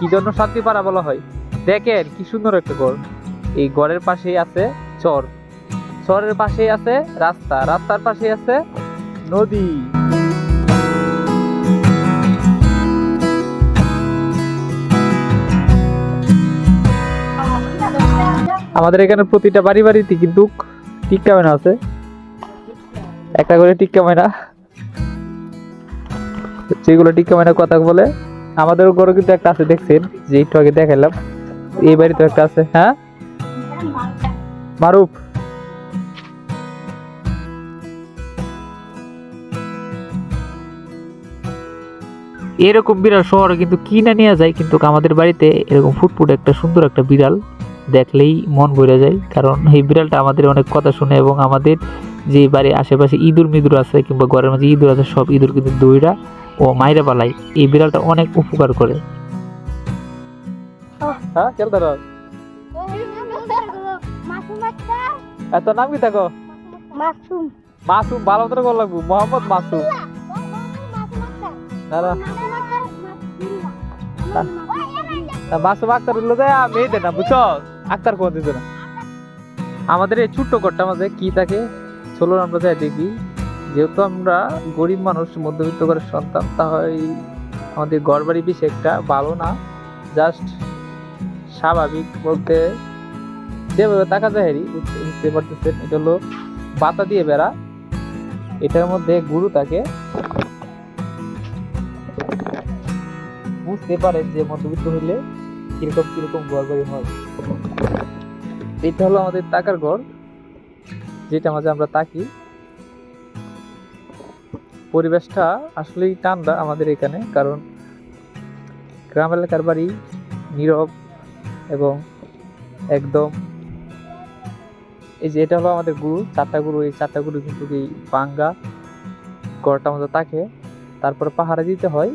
কি জন্য শান্তিপাড়া বলা হয়? দেখেন কি সুন্দর একটা গড়। এই গড়ের পাশেই আছে চর, চরের পাশেই আছে রাস্তা, রাস্তার পাশেই আছে নদী। আমাদের এখানে প্রতিটা বাড়ি বাড়িতে কিন্তু টিক্কা ময়না আছে, একটা করে টিক্কা ময়না, যেগুলো টিক্কা ময়না কথা বলে। আমাদের ঘরে কিন্তু একটা আছে, দেখছেন যে একটু আগে দেখালাম, এই বাড়িতে একটা আছে। হ্যাঁ মারুফ, এরকম বিড়াল শহরে কিন্তু কিনে নিয়ে যায়, কিন্তু আমাদের বাড়িতে এরকম ফুটফুট একটা সুন্দর একটা বিড়াল দেখলেই মন ভরে যায়। কারণ এই বিড়ালটা আমাদের অনেক কথা শুনে, এবং আমাদের যে বাড়ির আশেপাশে ইঁদুর মিদুর আছে কিংবা ঘরের মাঝে ইঁদুর আছে, সব ইঁদুর কিন্তু দইরা ও মাইরা পালায়। এই বিড়ালটা অনেক উপকার করে। হ্যাঁ খেলতে রস এত নাম কি থাকো? মাসুম। মাসুম ভালো করে কল লাগবো, মোহাম্মদ মাসুম। মাসুম আক্তার হলো যে মেয়েদের না, বুঝছো? আক্তার কোন দিত না। আমাদের এই ছোট্ট ঘরটা মাঝে কি থাকে চলো আমরা যাই দেখি। যেহেতু আমরা গরিব মানুষ, মধ্যবিত্ত ঘরের সন্তান, তাই আমাদের ঘর বাড়ি বেশি একটা ভালো না, জাস্ট স্বাভাবিক বলতে যেভাবে তাকা যায় বুঝতে পারতেছেন। এটা হলো বাতা দিয়ে বেড়া, এটার মধ্যে গুরু থাকে। বুঝতে পারেন যে মধ্যবিত্ত হইলে কিরকম কিরকম ঘর বাড়ি হয়। এটা হলো আমাদের টাকার ঘর, যেটা মাঝে আমরা তাকি। পরিবেশটা আসলেই ঠান্ডা আমাদের এখানে, কারণ গ্রাম এলাকার বাড়ি নীরব এবং একদম। এই যে এটা হলো আমাদের গুরু, চারটা গুরু, এই চারটা গুরু কিন্তু এই পাঙ্গা ঘরটা আমাদের তাকে, তারপরে পাহারা দিতে হয়।